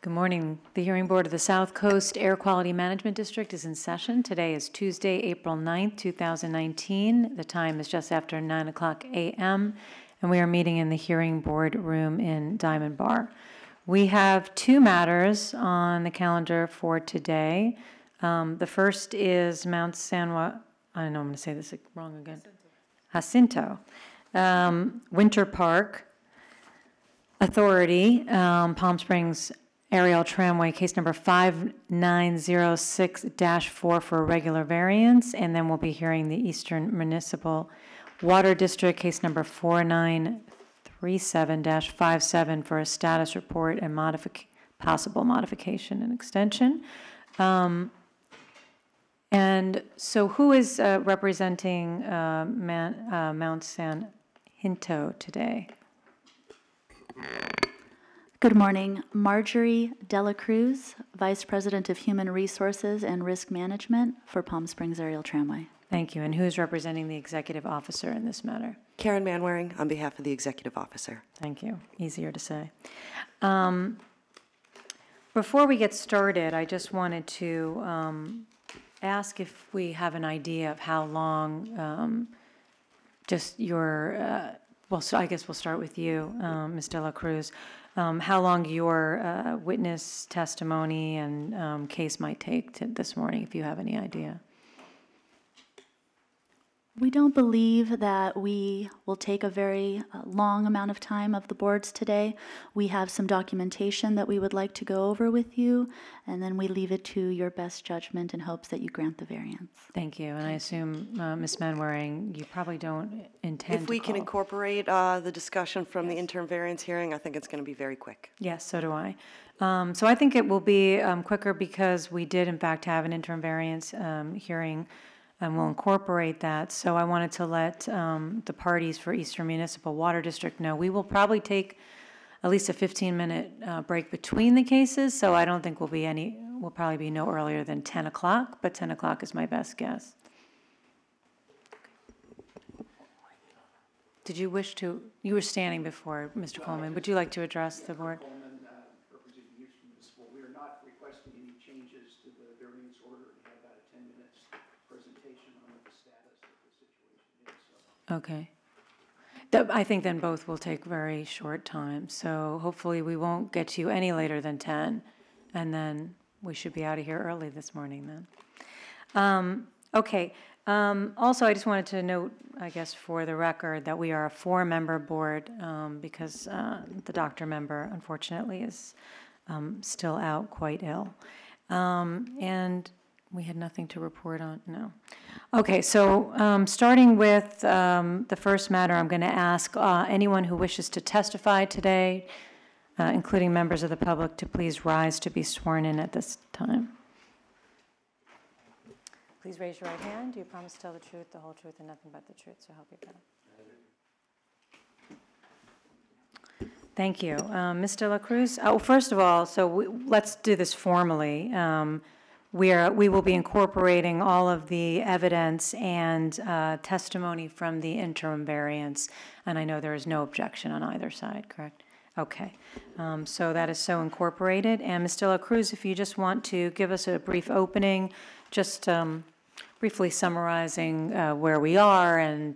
Good morning. The Hearing Board of the South Coast Air Quality Management District is in session. Today is Tuesday, April 9th, 2019. The time is just after 9 o'clock a.m., and we are meeting in the Hearing Board room in Diamond Bar. We have two matters on the calendar for today. The first is Mount San Juan, I know I'm going to say this wrong again. Jacinto. Winter Park Authority, Palm Springs Aerial Tramway, case number 5906-4 for a regular variance, and then we'll be hearing the Eastern Municipal Water District, case number 4937-57 for a status report and possible modification and extension. And so who is representing Mount San Jacinto today? Good morning. Marjorie Dela Cruz, Vice President of Human Resources and Risk Management for Palm Springs Aerial Tramway. Thank you. And who is representing the Executive Officer in this matter? Karen Manwaring on behalf of the Executive Officer. Thank you. Easier to say. Before we get started, I just wanted to ask if we have an idea of how long just your, well, so I guess we'll start with you, Ms. De La Cruz. How long your witness testimony and case might take this morning, if you have any idea. We don't believe that we will take a very long amount of time of the board's today. We have some documentation that we would like to go over with you, and then we leave it to your best judgment in hopes that you grant the variance. Thank you. And I assume, Ms. Manwaring, you probably don't intend If we can incorporate the discussion from the interim variance hearing, I think it's going to be very quick. Yes, so do I. So I think it will be quicker because we did, in fact, have an interim variance hearing, and we'll incorporate that. So I wanted to let the parties for Eastern Municipal Water District know we will probably take at least a 15-minute break between the cases. So I don't think we'll probably be no earlier than 10 o'clock, but 10 o'clock is my best guess. Did you wish to, you were standing before, Mr. Coleman. Would you like to address the board? Representing Eastern Municipal, we are not requesting any changes to the variance order. We have about a 10 minutes presentation on what the status of the situation is. So. Okay. I think then both will take very short time. So hopefully we won't get to you any later than 10, and then we should be out of here early this morning then. Okay. Also, I just wanted to note, I guess, for the record, that we are a 4-member board because the doctor member, unfortunately, is still out quite ill. And we had nothing to report on, no. Okay, so starting with the first matter, I'm going to ask anyone who wishes to testify today, including members of the public, to please rise to be sworn in at this time. Please raise your right hand. Do you promise to tell the truth, the whole truth, and nothing but the truth, so help you God? Thank you. Ms. De La Cruz, first of all, so let's do this formally. We will be incorporating all of the evidence and testimony from the interim variance, and I know there is no objection on either side, correct? Okay, so that is so incorporated. And Ms. De La Cruz, if you just want to give us a brief opening, just briefly summarizing where we are and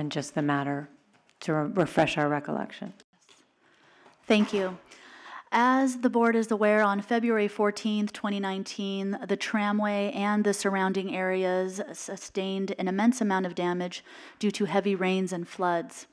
just the matter to refresh our recollection. Thank you. As the board is aware, on February 14th, 2019, the tramway and the surrounding areas sustained an immense amount of damage due to heavy rains and floods.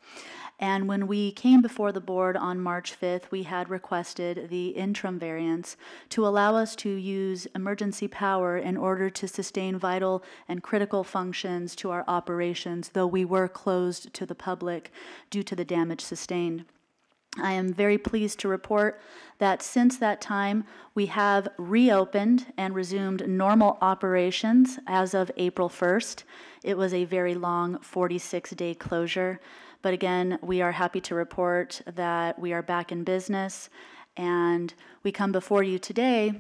And when we came before the board on March 5th, we had requested the interim variance to allow us to use emergency power in order to sustain vital and critical functions to our operations, though we were closed to the public due to the damage sustained. I am very pleased to report that since that time, we have reopened and resumed normal operations as of April 1st. It was a very long 46-day closure. But again, we are happy to report that we are back in business, and we come before you today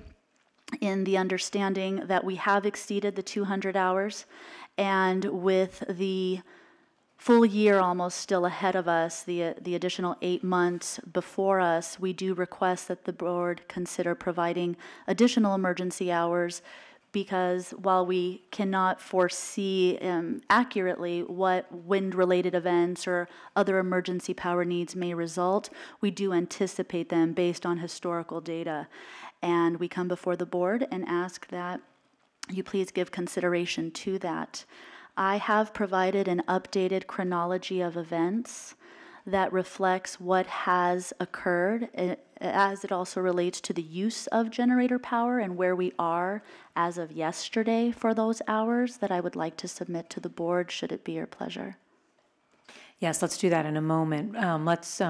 in the understanding that we have exceeded the 200 hours, and with the full year almost still ahead of us, the additional 8 months before us, we do request that the board consider providing additional emergency hours, because while we cannot foresee accurately what wind-related events or other emergency power needs may result, we do anticipate them based on historical data. And we come before the board and ask that you please give consideration to that. I have provided an updated chronology of events that reflects what has occurred, as it also relates to the use of generator power and where we are as of yesterday for those hours, that I would like to submit to the board, should it be your pleasure. Yes, let's do that in a moment. Let's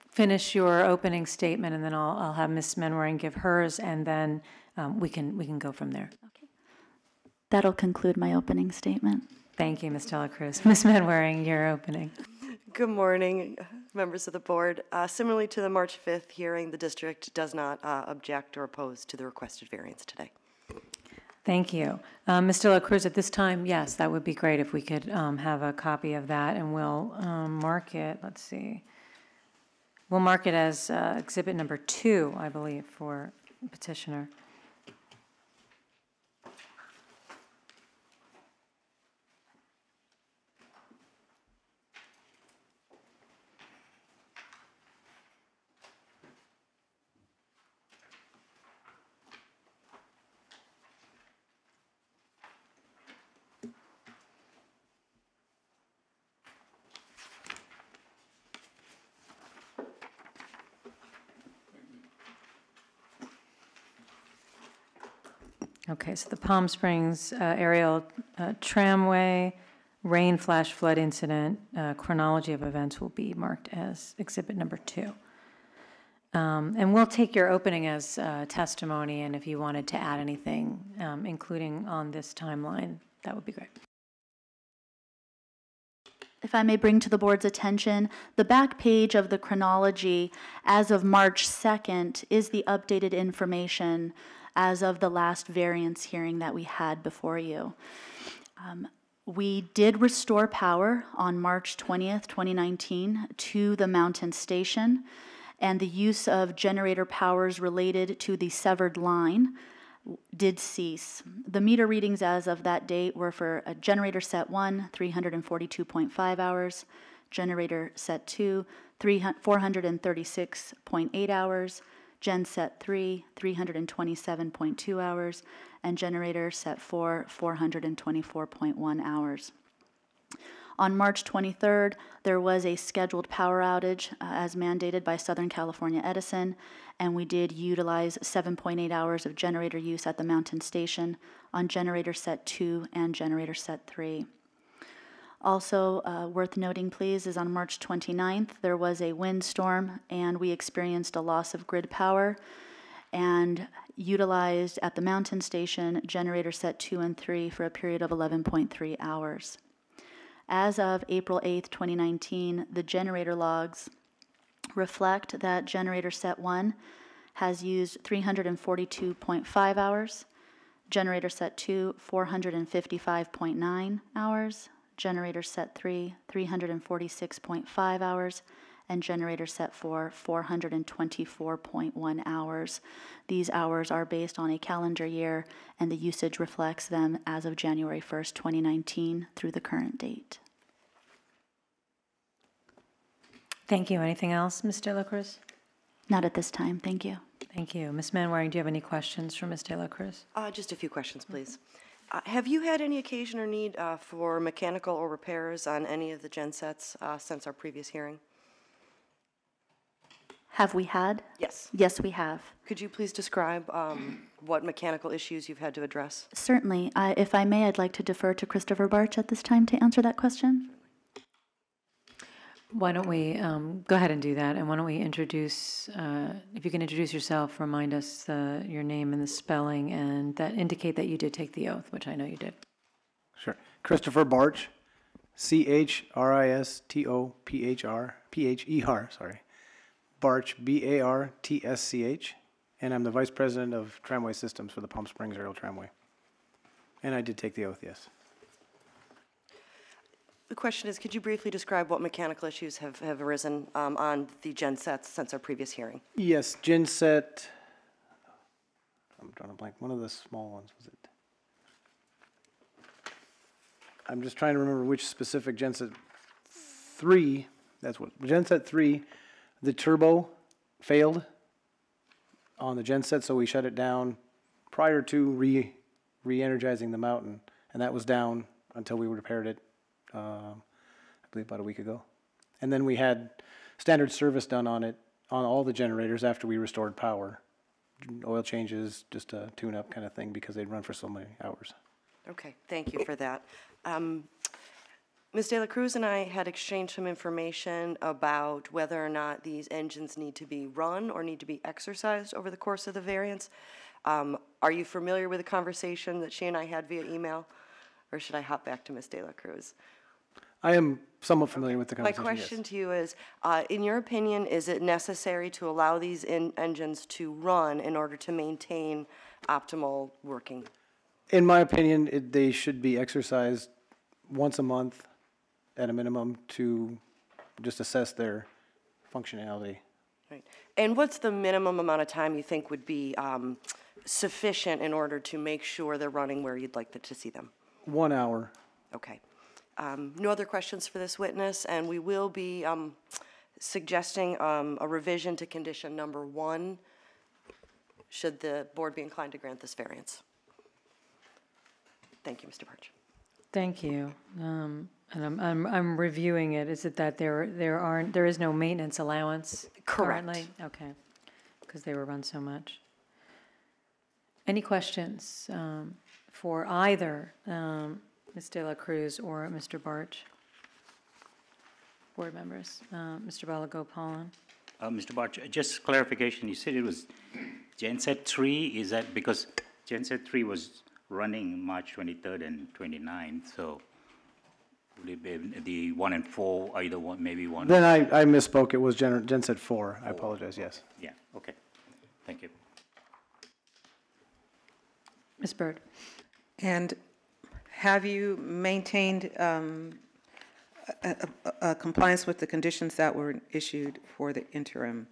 finish your opening statement, and then I'll have Ms. Menwaring give hers, and then we can go from there. Okay. That'll conclude my opening statement. Thank you, Ms. De La Cruz. Ms. Menwaring, your opening. Good morning, members of the board. Similarly to the March 5th hearing, the district does not object or oppose to the requested variance today. Thank you. Ms. De La Cruz, at this time, yes, that would be great if we could have a copy of that, and we'll mark it, let's see. We'll mark it as exhibit number 2, I believe, for petitioner. Okay, so the Palm Springs aerial tramway rain flash flood incident chronology of events will be marked as exhibit number 2. And we'll take your opening as testimony, and if you wanted to add anything, including on this timeline, that would be great. If I may bring to the board's attention, the back page of the chronology as of March 2nd is the updated information as of the last variance hearing that we had before you. We did restore power on March 20th, 2019 to the Mountain Station, and the use of generator powers related to the severed line did cease. The meter readings as of that date were for a generator set 1, 342.5 hours, generator set 2, 436.8 hours, Gen Set 3, 327.2 hours, and Generator Set 4, 424.1 hours. On March 23rd, there was a scheduled power outage as mandated by Southern California Edison, and we did utilize 7.8 hours of generator use at the Mountain Station on Generator Set 2 and Generator Set 3. Also worth noting, please, is on March 29th, there was a windstorm, and we experienced a loss of grid power and utilized at the Mountain Station Generator Set 2 and 3 for a period of 11.3 hours. As of April 8th, 2019, the generator logs reflect that Generator Set 1 has used 342.5 hours, Generator Set 2, 455.9 hours, Generator Set 3, 346.5 hours, and Generator Set 4, 424.1 hours. These hours are based on a calendar year, and the usage reflects them as of January 1st, 2019 through the current date. Thank you. Anything else, Ms. De La Cruz? Not at this time. Thank you. Thank you. Ms. Menwaring, do you have any questions for Ms. De La Cruz? Just a few questions, please. Have you had any occasion or need for mechanical or repairs on any of the gensets since our previous hearing? Have we had? Yes. Yes, we have. Could you please describe what mechanical issues you've had to address? Certainly. If I may, I'd like to defer to Christopher Barch at this time to answer that question. Why don't we go ahead and do that, and why don't we introduce, if you can introduce yourself, remind us your name and the spelling, and that indicate that you did take the oath, which I know you did. Sure. Christopher Barch, C-H-R-I-S-T-O-P-H-R, sorry. Barch, B-A-R-T-S-C-H, and I'm the Vice President of Tramway Systems for the Palm Springs Aerial Tramway. And I did take the oath, yes. The question is, could you briefly describe what mechanical issues have arisen on the gensets since our previous hearing? Yes, genset, I'm drawing a blank, one of the small ones, was it? I'm just trying to remember which specific genset. 3, that's what, genset 3, the turbo failed on the genset, so we shut it down prior to re-energizing the mountain, and that was down until we repaired it, I believe about a week ago. And then we had standard service done on it, on all the generators after we restored power. Oil changes, just a tune-up kind of thing, because they'd run for so many hours. Okay, thank you for that. Ms. De La Cruz and I had exchanged some information about whether or not these engines need to be run or need to be exercised over the course of the variance. Are you familiar with the conversation that she and I had via email? Or should I hop back to Ms. De La Cruz? I am somewhat familiar with the My conversation, question yes. to you is, in your opinion, is it necessary to allow these engines to run in order to maintain optimal working? In my opinion, they should be exercised once a month at a minimum to just assess their functionality. Right. And what's the minimum amount of time you think would be sufficient in order to make sure they're running where you'd like to see them? 1 hour. Okay. No other questions for this witness, and we will be suggesting a revision to condition number 1 should the board be inclined to grant this variance. Thank you, Mr. Birch. Thank you. And I'm reviewing it. Is it that there is no maintenance allowance currently? Okay, because they were run so much. Any questions for either Ms. De La Cruz or Mr. Barch? Board members, Mr. Balagopalan. Mr. Barch, just clarification, you said it was genset 3, is that because genset 3 was running March 23rd and 29th, so would it be the 1 and 4, either one, maybe one? Then I misspoke, it was genset 4, I apologize, yes. Yeah, okay, thank you. Ms. Bird. And have you maintained a compliance with the conditions that were issued for the interim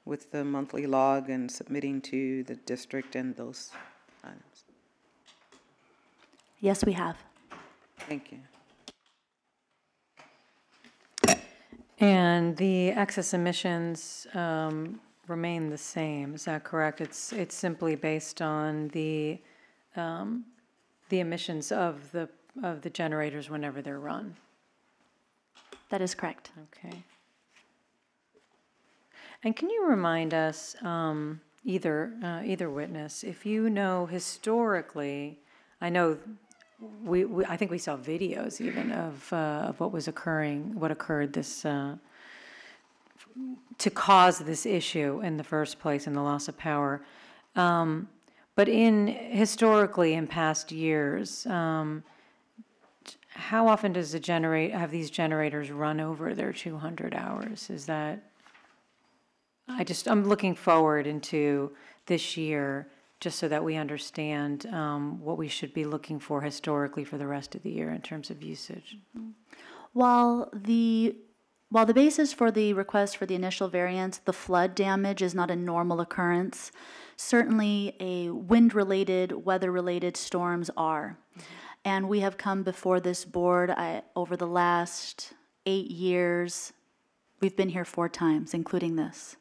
with the monthly log and submitting to the district and those items? Yes, we have. Thank you. And the excess emissions remain the same, is that correct? It's simply based on the emissions of the generators whenever they're run. That is correct. Okay. And can you remind us, either witness, if you know historically, I know I think we saw videos even of what was occurring, what occurred this to cause this issue in the first place in the loss of power. But historically in past years, how often does have these generators run over their 200 hours? Is that, I'm looking forward into this year just so that we understand what we should be looking for historically for the rest of the year in terms of usage. While the basis for the request for the initial variance, the flood damage is not a normal occurrence, certainly a wind-related, weather-related storms are. And we have come before this board over the last 8 years. We've been here 4 times, including this.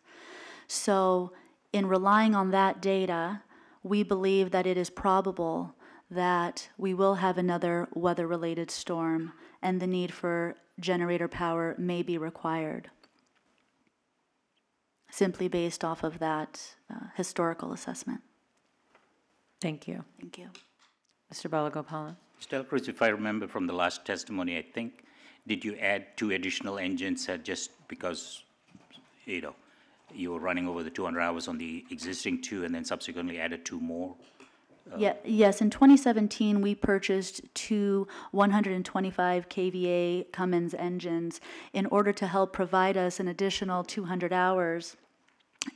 So in relying on that data, we believe that it is probable that we will have another weather-related storm and the need for generator power may be required, simply based off of that historical assessment. Thank you. Thank you. Mr. Balagopalan. Mr. De La Cruz, if I remember from the last testimony, I think, did you add 2 additional engines just because, you were running over the 200 hours on the existing 2 and then subsequently added 2 more? Yes, in 2017, we purchased 2 125 kVA Cummins engines in order to help provide us an additional 200 hours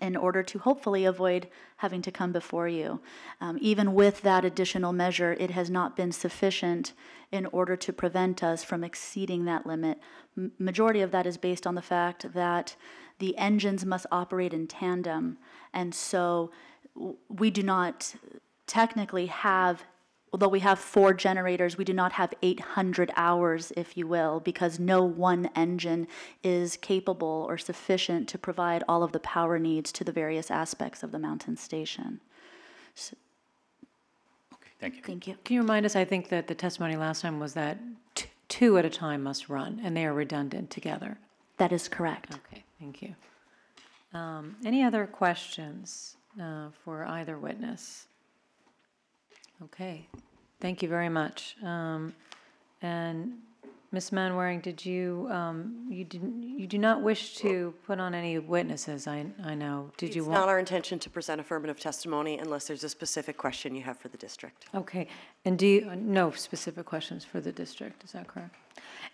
in order to hopefully avoid having to come before you. Even with that additional measure, it has not been sufficient in order to prevent us from exceeding that limit. Majority of that is based on the fact that the engines must operate in tandem, and so we do not technically have, although we have 4 generators, we do not have 800 hours, if you will, because no one engine is capable or sufficient to provide all of the power needs to the various aspects of the mountain station. So, Okay, thank you. thank you. Can you remind us, I think that the testimony last time was that 2 at a time must run, and they are redundant together. That is correct. Okay, thank you. Any other questions for either witness? Okay, thank you very much. And Ms. Manwaring, did you, you do not wish to put on any witnesses, I know. Did you It's want? not our intention to present affirmative testimony unless there's a specific question you have for the district. Okay, and do you, no specific questions for the district, is that correct?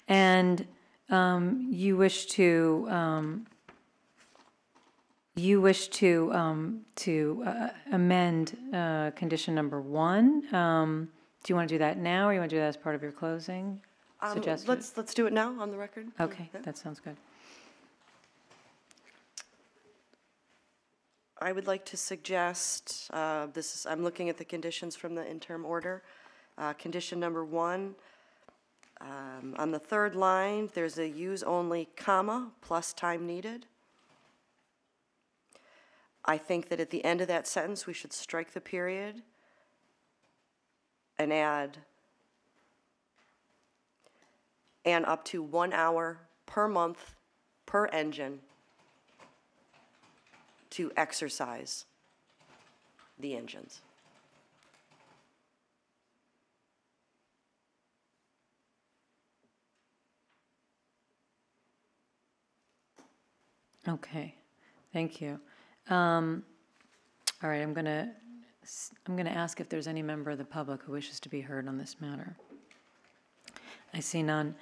And you wish to, amend condition number 1. Do you want to do that now, or you want to do that as part of your closing? Suggested? Let's do it now on the record. Okay, Yeah. that sounds good. I would like to suggest, I'm looking at the conditions from the interim order. Condition number 1, on the 3rd line, there's a use only comma plus time needed. I think that at the end of that sentence, we should strike the period and add and up to 1 hour per month per engine to exercise the engines. Okay, thank you. All right, I'm going to ask if there's any member of the public who wishes to be heard on this matter. I see none.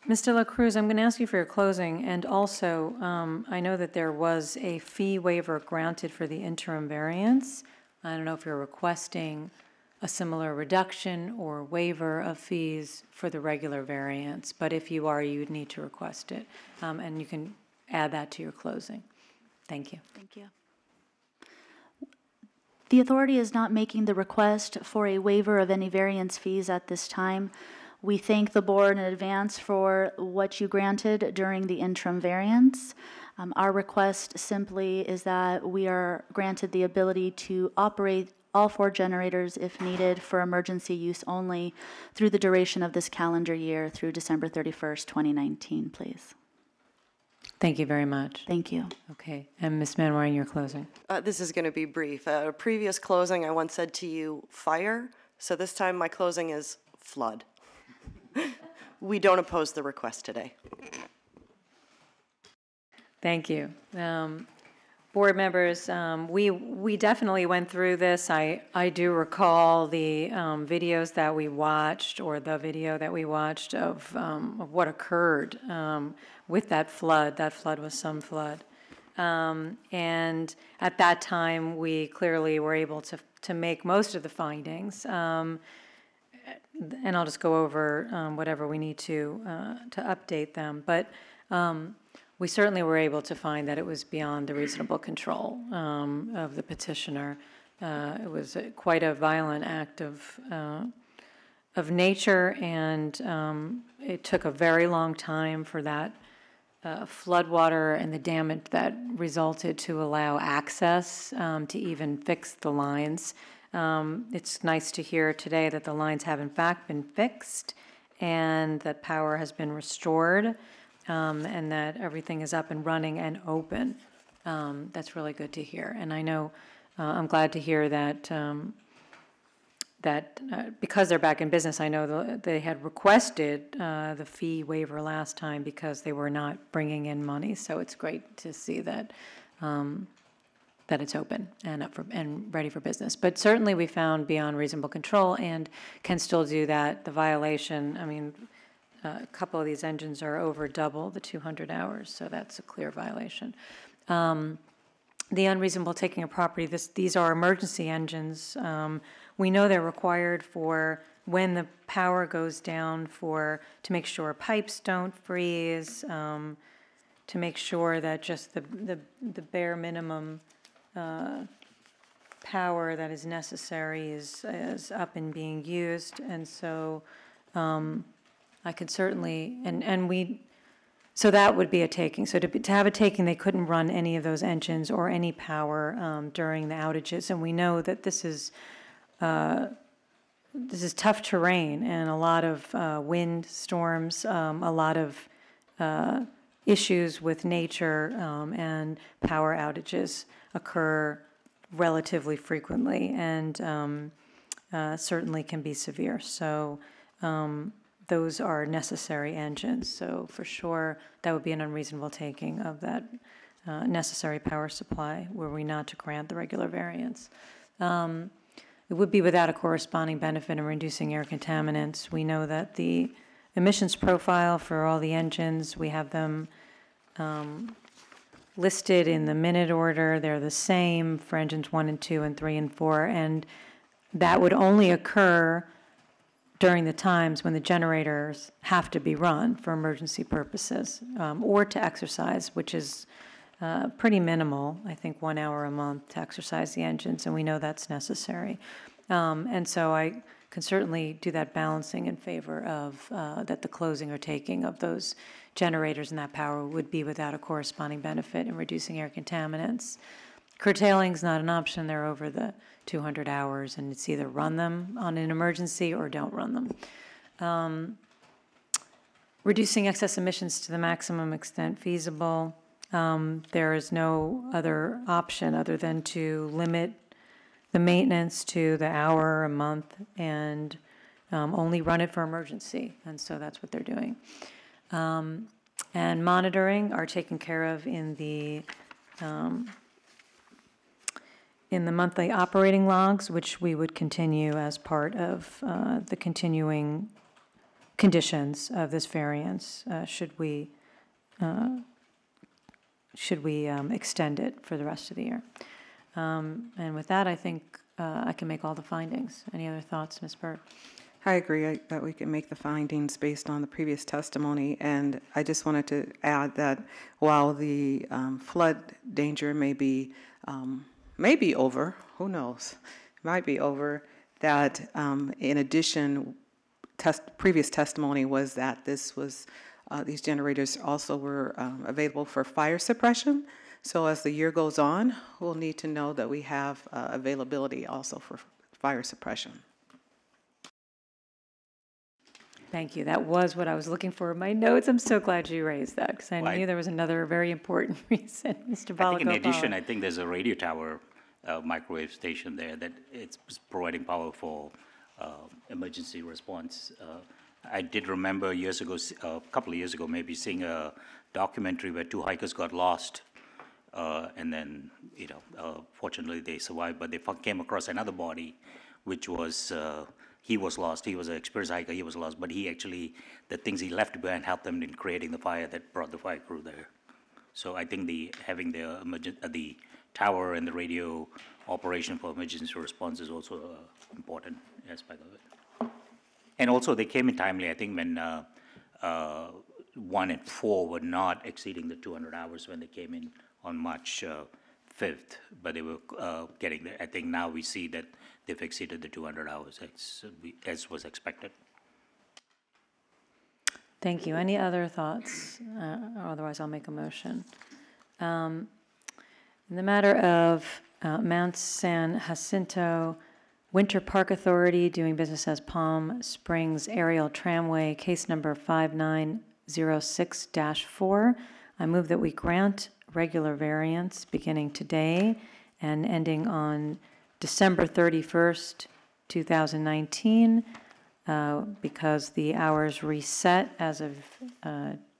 Ms. De La Cruz, I'm going to ask you for your closing, and also, I know that there was a fee waiver granted for the interim variance. I don't know if you're requesting a similar reduction or waiver of fees for the regular variance, but if you are, you would need to request it, and you can add that to your closing. Thank you. Thank you. The authority is not making the request for a waiver of any variance fees at this time. We thank the board in advance for what you granted during the interim variance. Our request simply is that we are granted the ability to operate all 4 generators if needed for emergency use only through the duration of this calendar year through December 31st, 2019, please. Thank you very much. Thank you. Okay, and Ms. Manwaring, your closing. This is going to be brief. A previous closing, I once said to you, fire. So this time my closing is flood. We don't oppose the request today. Thank you. Board members, we definitely went through this. I do recall the videos that we watched, or the video that we watched of what occurred with that flood. That flood was some flood. And at that time, we clearly were able to make most of the findings. And I'll just go over whatever we need to update them. But we certainly were able to find that it was beyond the reasonable control of the petitioner. It was quite a violent act of nature, and it took a very long time for that floodwater and the damage that resulted to allow access to even fix the lines. It's nice to hear today that the lines have in fact been fixed and that power has been restored, and that everything is up and running and open. That's really good to hear. And I know, I'm glad to hear that because they're back in business, I know they had requested the fee waiver last time because they were not bringing in money. So it's great to see that that it's open and up for, and ready for business. But certainly we found beyond reasonable control and can still do that. The violation, I mean, a couple of these engines are over double the 200 hours, so that's a clear violation. the unreasonable taking of property, these are emergency engines. We know they're required for when the power goes down to make sure pipes don't freeze, to make sure that just the bare minimum power that is necessary is up and being used. And so I could certainly, so that would be a taking. So to have a taking, they couldn't run any of those engines or any power during the outages. And we know that this is tough terrain and a lot of wind storms, a lot of issues with nature, and power outages occur relatively frequently and certainly can be severe. So those are necessary engines. So for sure, that would be an unreasonable taking of that necessary power supply were we not to grant the regular variance. It would be without a corresponding benefit in reducing air contaminants. We know that the emissions profile for all the engines, we have them listed in the minute order. They're the same for engines 1 and 2 and 3 and 4, and that would only occur during the times when the generators have to be run for emergency purposes, or to exercise, which is pretty minimal, I think 1 hour a month to exercise the engines, and we know that's necessary. And so I can certainly do that balancing in favor of that the closing or taking of those generators and that power would be without a corresponding benefit in reducing air contaminants. Curtailing is not an option. They're over the 200 hours, and it's either run them on an emergency or don't run them. Reducing excess emissions to the maximum extent feasible. There is no other option other than to limit the maintenance to the hour a month and only run it for emergency. And so that's what they're doing. And monitoring are taken care of in the monthly operating logs, which we would continue as part of the continuing conditions of this variance, should we extend it for the rest of the year. And with that, I think I can make all the findings. Any other thoughts, Ms. Burt? I agree that we can make the findings based on the previous testimony, and I just wanted to add that while the flood danger may be over, who knows, it might be over, that in addition, previous testimony was that this was, these generators also were available for fire suppression. So as the year goes on, we'll need to know that we have availability also for fire suppression. Thank you. That was what I was looking for in my notes. I'm so glad you raised that because I knew there was another very important reason. Mr. Balagopoulos. I think in addition, I think there's a radio tower microwave station there that it's providing power for emergency response. I did remember years ago, a couple of years ago, maybe seeing a documentary where 2 hikers got lost, and then, fortunately they survived, but they came across another body, which was, he was lost. He was an experienced hiker, he was lost, but he actually, the things he left behind helped them in creating the fire that brought the fire crew there. So I think having the tower and the radio operation for emergency response is also an important aspect of it. And also they came in timely, I think, when 1 and 4 were not exceeding the 200 hours when they came in on March 5th, but they were getting there. I think now we see that they've exceeded the 200 hours as was expected. Thank you. Any other thoughts? Otherwise, I'll make a motion. In the matter of Mount San Jacinto Winter Park Authority doing business as Palm Springs Aerial Tramway, case number 5906-4, I move that we grant regular variance beginning today and ending on December 31st, 2019, because the hours reset as of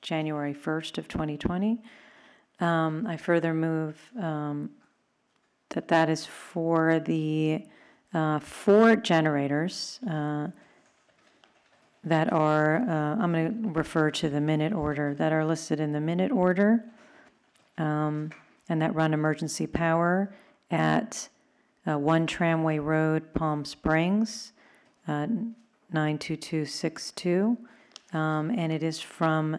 January 1st of 2020. I further move that is for the 4 generators that are, I'm going to refer to the minute order, that are listed in the minute order. and that run emergency power at 1 Tramway Road, Palm Springs, 92262. And it is from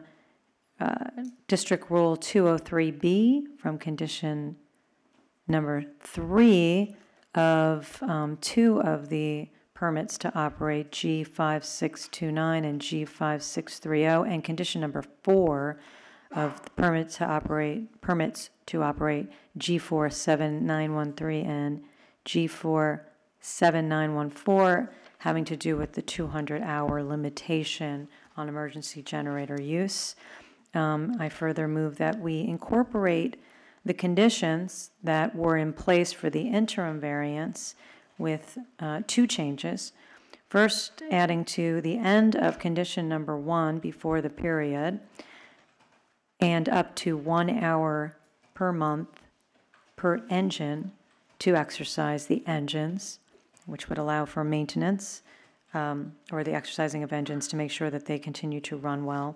District Rule 203B, from condition number 3 of 2 of the permits to operate G5629 and G5630, and condition number 4 of the permits to operate G47913 and G47914, having to do with the 200-hour limitation on emergency generator use. I further move that we incorporate the conditions that were in place for the interim variance with 2 changes. First, adding to the end of condition number 1 before the period, and up to 1 hour per month per engine to exercise the engines, which would allow for maintenance or the exercising of engines to make sure that they continue to run well.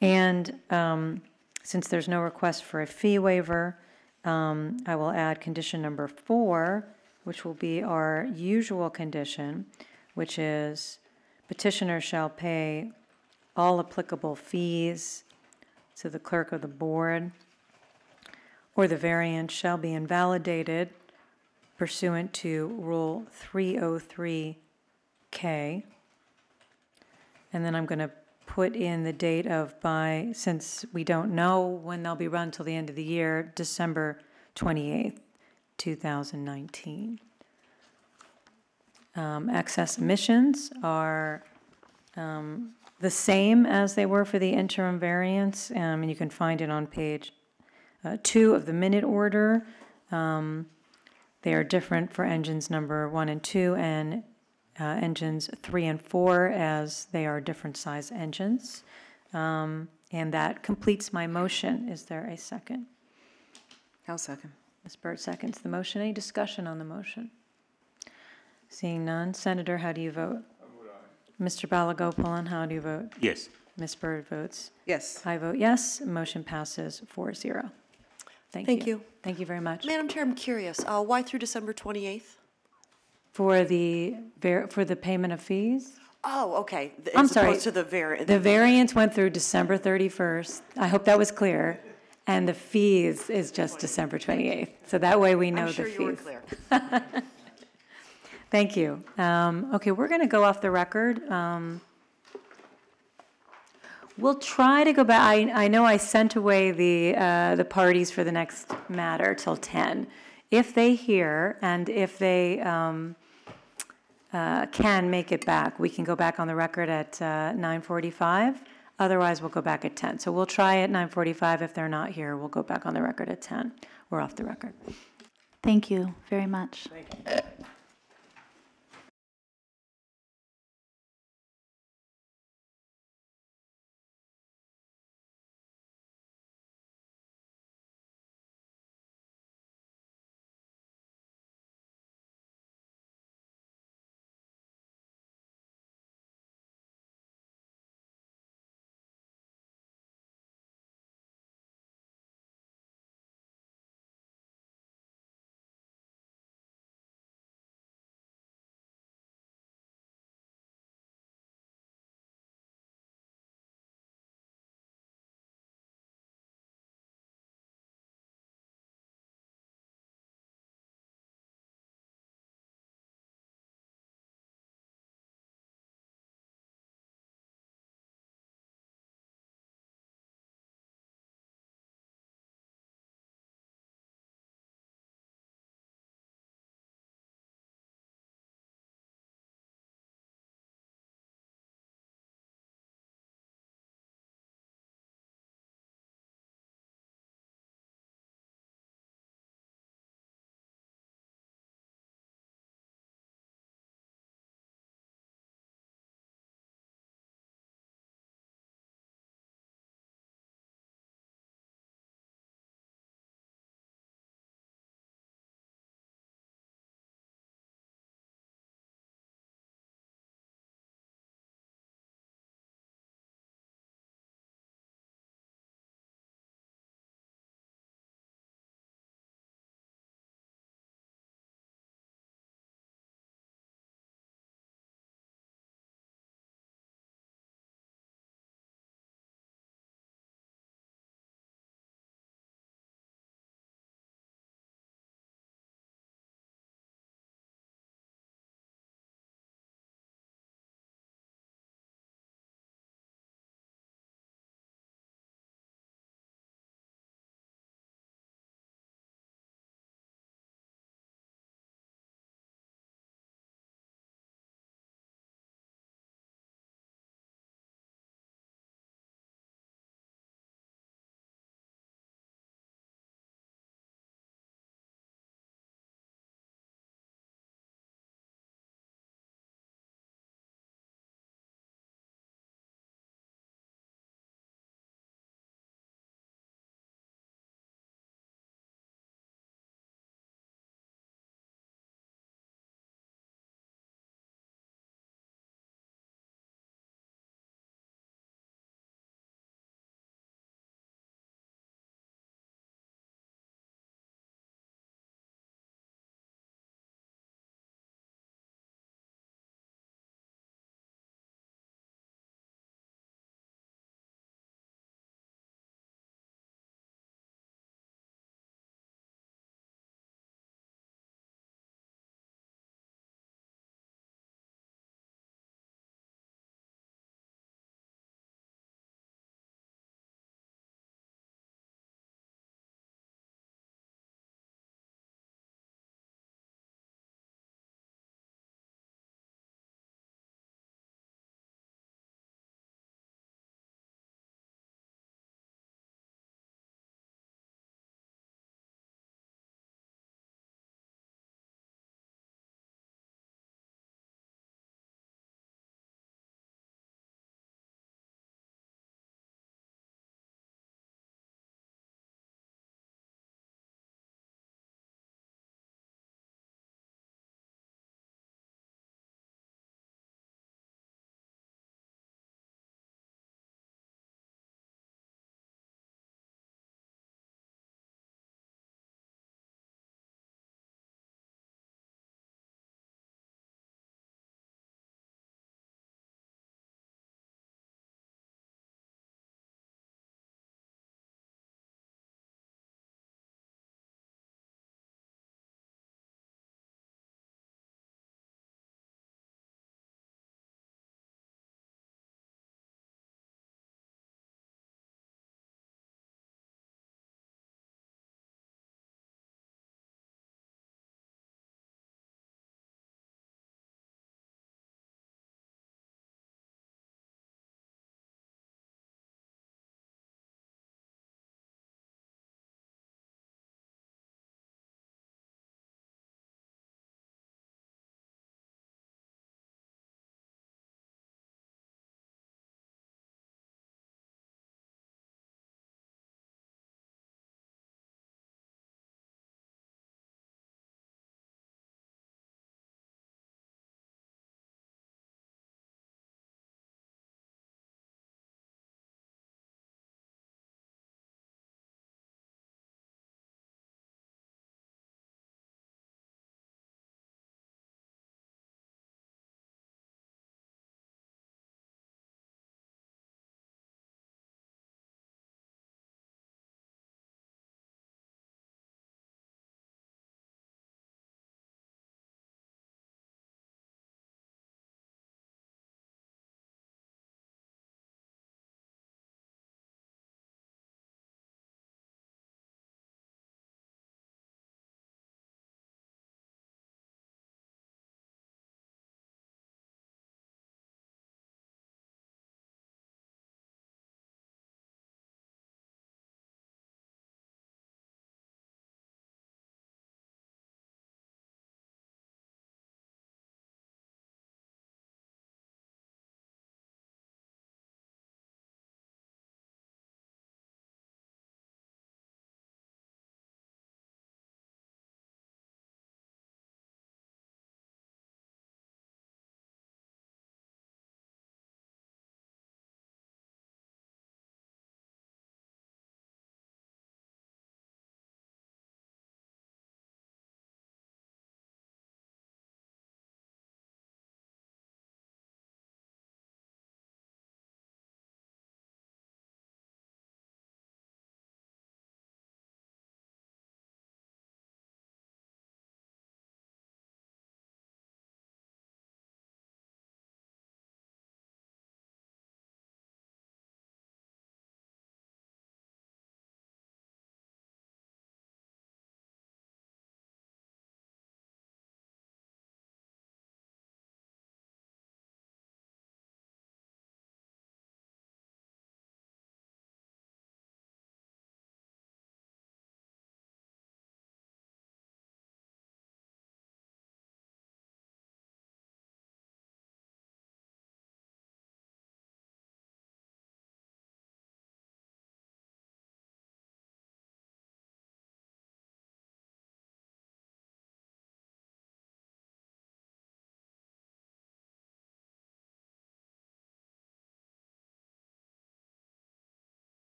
And since there's no request for a fee waiver, I will add condition number 4, which will be our usual condition, which is petitioner shall pay all applicable fees to the clerk of the board, or the variance shall be invalidated pursuant to Rule 303K. And then I'm going to put in the date of since we don't know when they'll be run till the end of the year, December 28th, 2019. Excess emissions are the same as they were for the interim variance, and you can find it on page 2 of the minute order. They are different for engines number 1 and 2 and engines 3 and 4, as they are different size engines. And that completes my motion. Is there a second? I'll second. Ms. Burt seconds the motion. Any discussion on the motion? Seeing none. Senator, how do you vote? I vote aye. Mr. Balagopalan, how do you vote? Yes. Ms. Byrd votes. Yes. I vote yes. Motion passes 4-0. Thank you. Thank you very much. Madam Chair, I'm curious, why through December 28th? For the payment of fees? Oh, okay. I'm sorry. As opposed to the variance. The variance went through December 31st. I hope that was clear. And the fees is just December 28th. So that way we know I'm sure the fees. you were clear. Thank you. Okay, we're going to go off the record. We'll try to go back. I know I sent away the parties for the next matter till 10. If they hear and if they can make it back, we can go back on the record at 9:45. Otherwise, we'll go back at 10. So we'll try at 9:45. If they're not here, we'll go back on the record at 10. We're off the record. Thank you very much. Thank you.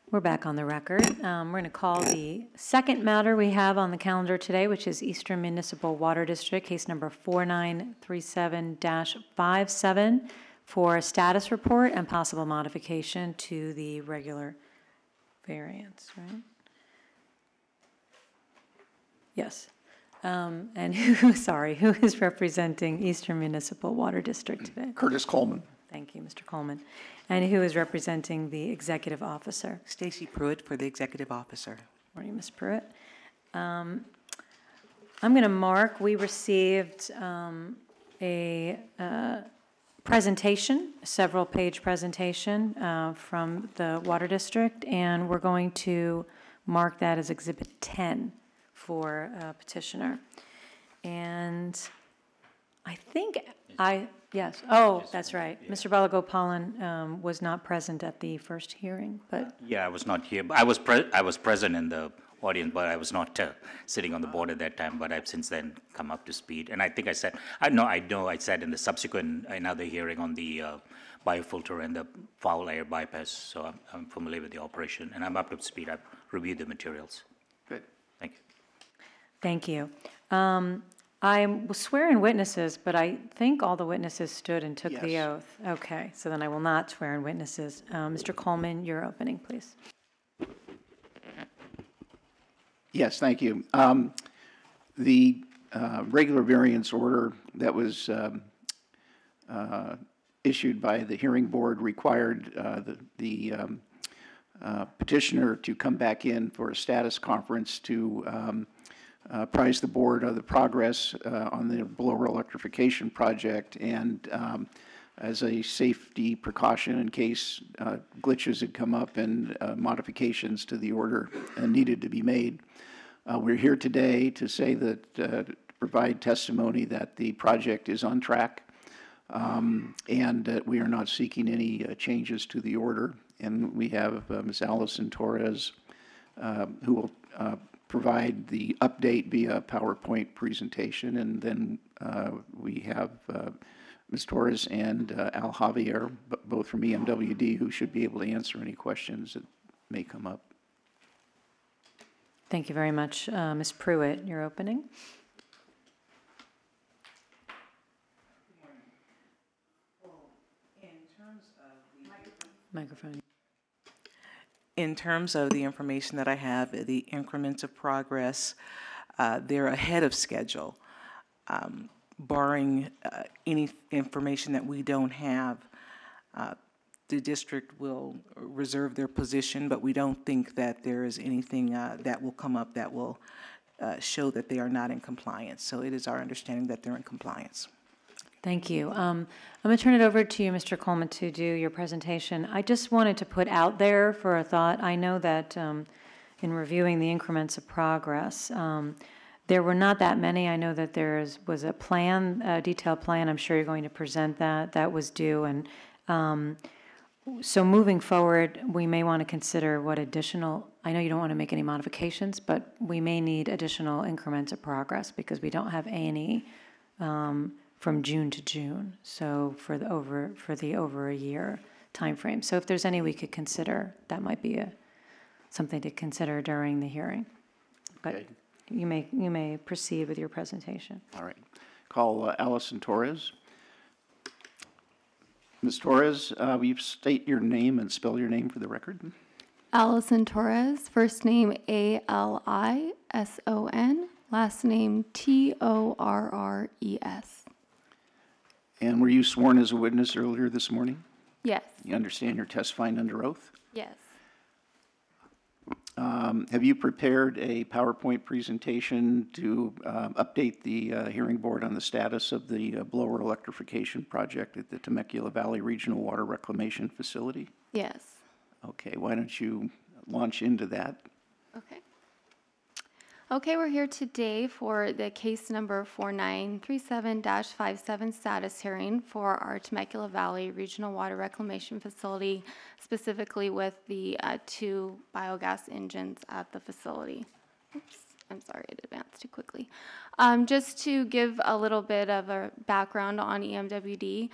We're back on the record. We're going to call the second matter we have on the calendar today, which is Eastern Municipal Water District, case number 4937-57, for a status report and possible modification to the regular variance, right? Yes. And who is representing Eastern Municipal Water District today? Curtis Coleman. Thank you, Mr. Coleman. And who is representing the executive officer? Stacy Pruitt for the executive officer. Morning, Ms. Pruitt. I'm going to mark, we received a presentation, a several-page presentation from the Water District, and we're going to mark that as Exhibit 10 for petitioner. And I think yes, oh, that's right. Yeah. Mr. Balagopalan was not present at the first hearing, but. Yeah, I was not here. I was present in the audience, but I was not sitting on the board at that time, but I've since then come up to speed. And I think I said, I know I said in the subsequent, another hearing on the biofilter and the foul air bypass, so I'm familiar with the operation, and I'm up to speed. I've reviewed the materials. Good. Thank you. Thank you. I will swear in witnesses, but I think all the witnesses stood and took the Yes. oath. Okay, so then I will not swear in witnesses. Mr. Coleman, your opening, please. Yes, thank you. The regular variance order that was issued by the hearing board required the petitioner to come back in for a status conference to apprise the board of the progress on the blower electrification project, and as a safety precaution in case glitches had come up and modifications to the order needed to be made. We're here today to say that, to provide testimony that the project is on track, and that we are not seeking any changes to the order. And we have Ms. Alison Torres, who will provide the update via PowerPoint presentation, and then we have Ms. Torres and Al Javier, both from EMWD, who should be able to answer any questions that may come up. Thank you very much. Ms. Pruitt, your opening. Microphone. In terms of the information that I have, the increments of progress, they're ahead of schedule. Barring any information that we don't have, the district will reserve their position, but we don't think that there is anything that will come up that will show that they are not in compliance. So it is our understanding that they're in compliance. Thank you. I'm going to turn it over to you, Mr. Coleman, to do your presentation. I just wanted to put out there for a thought. I know that in reviewing the increments of progress, there were not that many. I know that there was a plan, a detailed plan. I'm sure you're going to present that. That was due. And so moving forward, we may want to consider what additional, I know you don't want to make any modifications, but we may need additional increments of progress because we don't have any from June to June, so for the over a year time frame. So if there's any we could consider, that might be something to consider during the hearing. But Okay. you may proceed with your presentation. All right. Call Alison Torres. Ms. Torres, will you state your name and spell your name for the record? Alison Torres, first name Alison, last name Torres. And were you sworn as a witness earlier this morning? Yes. You understand you're testifying under oath? Yes. Have you prepared a PowerPoint presentation to update the hearing board on the status of the blower electrification project at the Temecula Valley Regional Water Reclamation Facility? Yes. Okay, why don't you launch into that? Okay. Okay, we're here today for the case number 4937-57 status hearing for our Temecula Valley Regional Water Reclamation Facility, specifically with the 2 biogas engines at the facility. Oops. I'm sorry, it advanced too quickly. Just to give a little bit of a background on EMWD,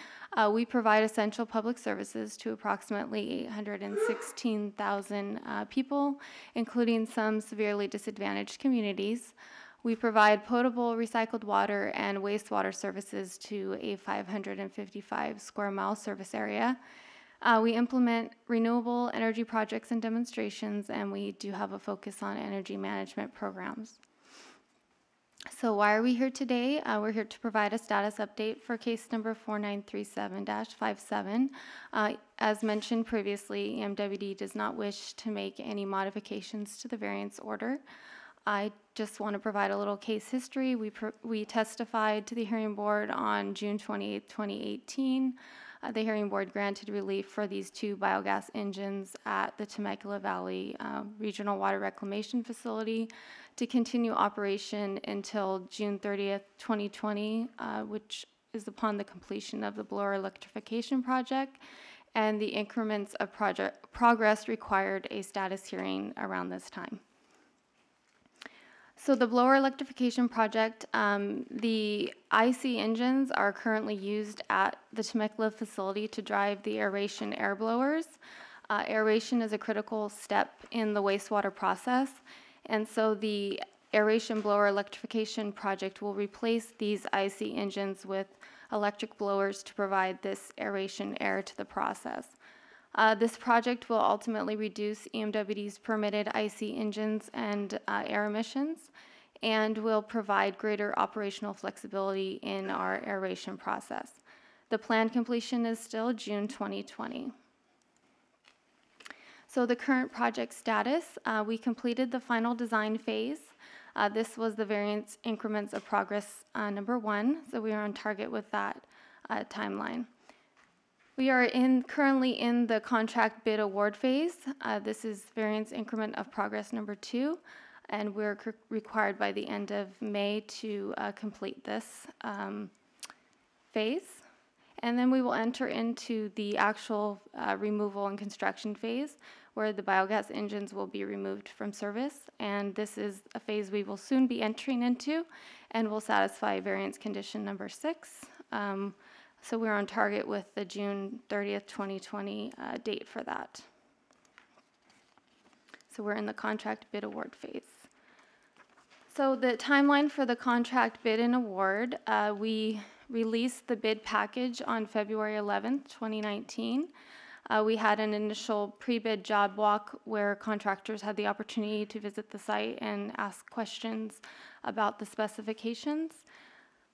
we provide essential public services to approximately 816,000 people, including some severely disadvantaged communities. We provide potable recycled water and wastewater services to a 555 square mile service area. We implement renewable energy projects and demonstrations, and we do have a focus on energy management programs. So why are we here today? We're here to provide a status update for case number 4937-57. As mentioned previously, EMWD does not wish to make any modifications to the variance order. I just want to provide a little case history. We testified to the hearing board on June 28, 2018. The hearing board granted relief for these 2 biogas engines at the Temecula Valley Regional Water Reclamation Facility to continue operation until June 30th, 2020, which is upon the completion of the blower electrification project, and the increments of progress required a status hearing around this time. So the blower electrification project, the IC engines are currently used at the Temecula facility to drive the aeration air blowers. Aeration is a critical step in the wastewater process, and so the aeration blower electrification project will replace these IC engines with electric blowers to provide this aeration air to the process. This project will ultimately reduce EMWD's permitted IC engines and air emissions, and will provide greater operational flexibility in our aeration process. The planned completion is still June 2020. So the current project status, we completed the final design phase. This was the variance increments of progress number 1, so we are on target with that timeline. We are currently in the contract bid award phase. This is variance increment of progress number 2, and we're required by the end of May to complete this phase. And then we will enter into the actual removal and construction phase, where the biogas engines will be removed from service. And this is a phase we will soon be entering into and will satisfy variance condition number 6. So we're on target with the June 30th, 2020 date for that. So we're in the contract bid award phase. So the timeline for the contract bid and award, we released the bid package on February 11th, 2019. We had an initial pre-bid job walk where contractors had the opportunity to visit the site and ask questions about the specifications.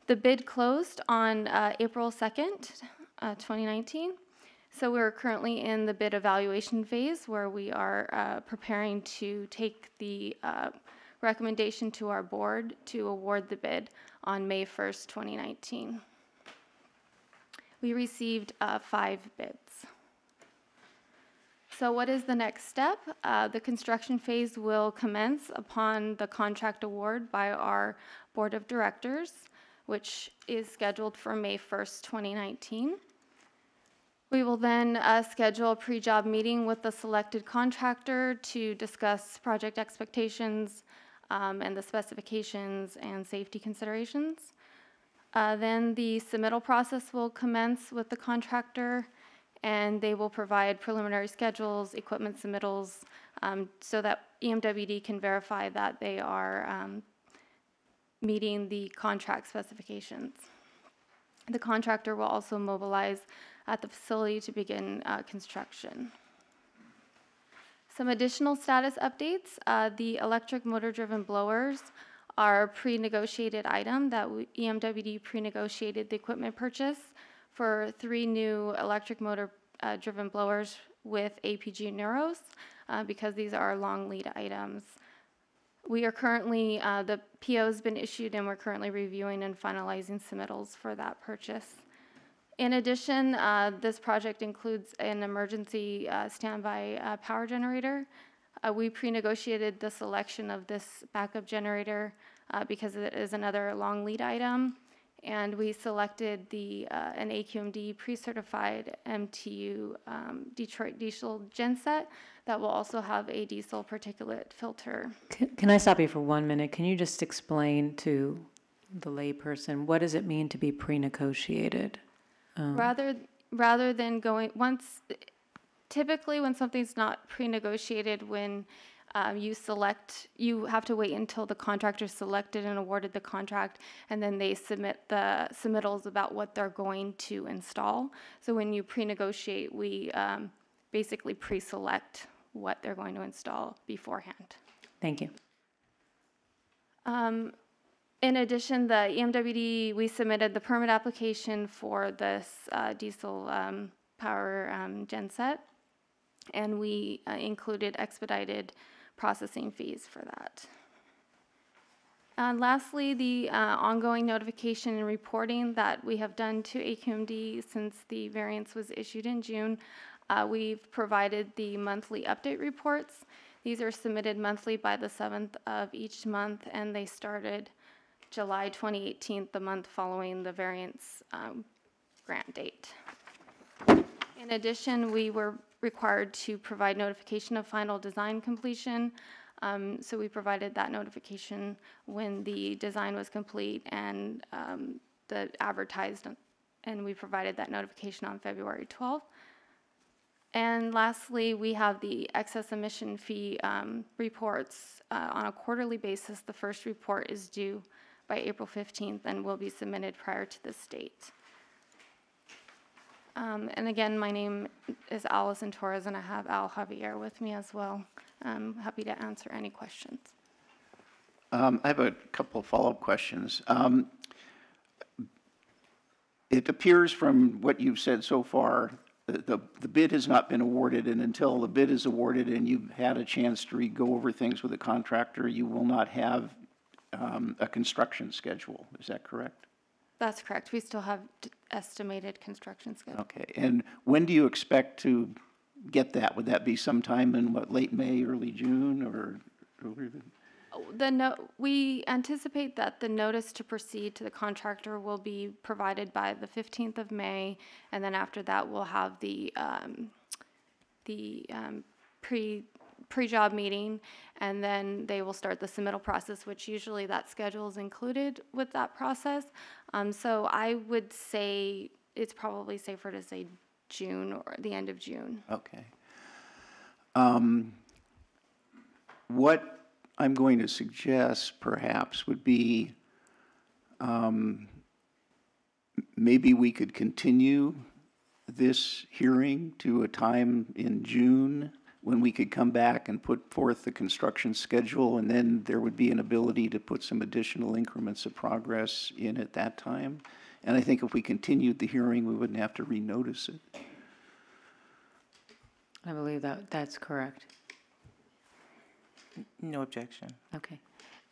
The bid closed on April 2nd, 2019. So we're currently in the bid evaluation phase, where we are preparing to take the recommendation to our board to award the bid on May 1st, 2019. We received 5 bids. So what is the next step? The construction phase will commence upon the contract award by our board of directors, which is scheduled for May 1st, 2019. We will then schedule a pre-job meeting with the selected contractor to discuss project expectations and the specifications and safety considerations. Then the submittal process will commence with the contractor, and they will provide preliminary schedules, equipment submittals, so that EMWD can verify that they are meeting the contract specifications. The contractor will also mobilize at the facility to begin construction. Some additional status updates. The electric motor-driven blowers are a pre-negotiated item that EMWD pre-negotiated the equipment purchase for 3 new electric motor-driven blowers with APG Neuros because these are long lead items. We are currently, the PO has been issued, and we're currently reviewing and finalizing submittals for that purchase. In addition, this project includes an emergency standby power generator. We pre-negotiated the selection of this backup generator because it is another long lead item, and we selected an AQMD pre-certified MTU Detroit diesel genset that will also have a diesel particulate filter. Can I stop you for 1 minute? Can you just explain to the layperson, what does it mean to be pre-negotiated? Rather than going, typically when something's not pre-negotiated, when you have to wait until the contractor selected and awarded the contract, and then they submit the submittals about what they're going to install. So when you pre-negotiate, we basically pre-select what they're going to install beforehand. Thank you. In addition, the EMWD, we submitted the permit application for this diesel power genset, and we included expedited processing fees for that. And lastly, the ongoing notification and reporting that we have done to AQMD since the variance was issued in June. We've provided the monthly update reports. These are submitted monthly by the 7th of each month, and they started July 2018, the month following the variance grant date. In addition, we were required to provide notification of final design completion. So we provided that notification when the design was complete and the advertised, and we provided that notification on February 12th. And lastly, we have the excess emission fee reports on a quarterly basis. The first report is due by April 15th and will be submitted prior to this date. And again, my name is Alison Torres, and I have Al Xavier with me as well. I'm happy to answer any questions. I have a couple of follow-up questions. It appears from what you've said so far, the bid has not been awarded, and until the bid is awarded and you've had a chance to go over things with the contractor, you will not have a construction schedule. Is that correct? That's correct. We still have estimated construction schedule. Okay. And when do you expect to get that? Would that be sometime in what, late May, early June, or earlier than? We anticipate that the notice to proceed to the contractor will be provided by the 15th of May, and then after that we'll have the pre-job meeting, and then they will start the submittal process, which usually that schedule is included with that process. So I would say it's probably safer to say June or the end of June. Okay. What I'm going to suggest perhaps would be maybe we could continue this hearing to a time in June when we could come back and put forth the construction schedule, and then there would be an ability to put some additional increments of progress in at that time. And I think if we continued the hearing, we wouldn't have to renotice it. I believe that's correct. No objection. Okay.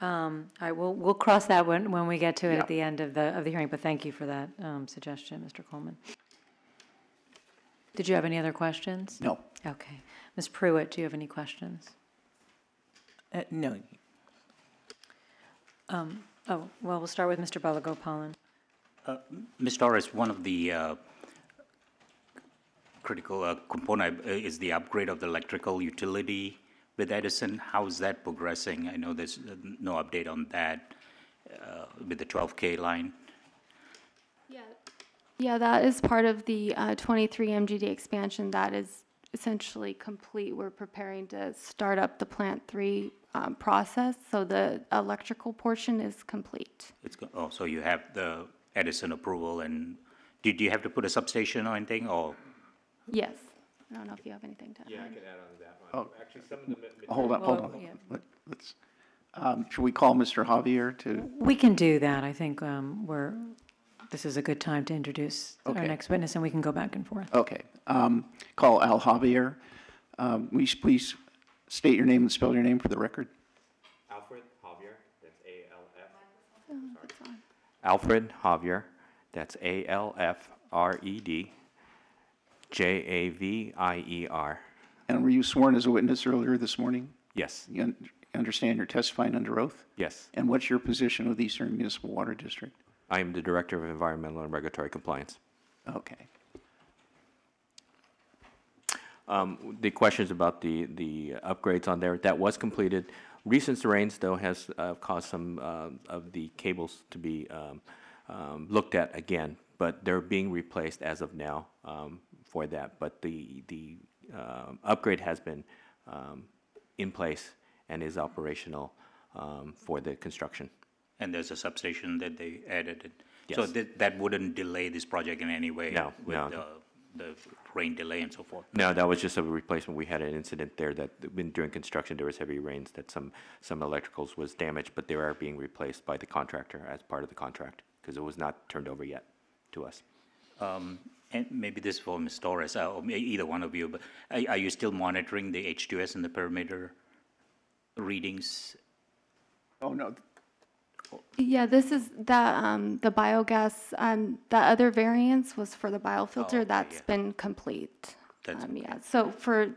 All right, we'll cross that when we get to it Yep. at the end of the hearing, but thank you for that suggestion, Mr. Coleman. Did you have any other questions? No. Okay. Ms. Pruitt, do you have any questions? No. Well, we'll start with Mr. Balagopalan. Ms. Torres, one of the critical component is the upgrade of the electrical utility with Edison. How is that progressing? I know there's no update on that with the 12K line. Yeah, that is part of the 23 MGD expansion. That is essentially complete. We're preparing to start up the Plant 3 process, so the electrical portion is complete. So you have the Edison approval, and did you have to put a substation or anything, or? Yes. I don't know if you have anything to add. Yeah, I can add on to that one. Oh. Actually, some of the. Hold on. Yeah. Let's, should we call Mr. Javier to? We can do that. I think this is a good time to introduce our Okay. next witness, and we can go back and forth. Okay. Call Al Javier. Will you please state your name and spell your name for the record? Alfred Xavier, that's A-L-F. That's on. Alfred Xavier, that's A-L-F-R-E-D, J-A-V-I-E-R. And were you sworn as a witness earlier this morning? Yes, You understand you're testifying under oath? yes. And what's your position with Eastern Municipal Water District? I am the Director of Environmental and Regulatory Compliance. Okay. The questions about the upgrades on there, that was completed. Recent rains, though, has caused some of the cables to be looked at again, but they're being replaced as of now for that. But the upgrade has been in place and is operational for the construction. And there's a substation that they added. Yes. So that wouldn't delay this project in any way? No, with no. the rain delay and so forth? No, that was just a replacement. We had an incident there that when during construction, there was heavy rains, that some electricals was damaged, but they are being replaced by the contractor as part of the contract, because it was not turned over yet to us. And maybe this is for Ms. Torres, or either one of you, but are you still monitoring the H2S and the perimeter readings? Oh, no. Yeah, this is the biogas, the other variance was for the biofilter. okay, That's yeah. been complete. That's okay. Yeah, so for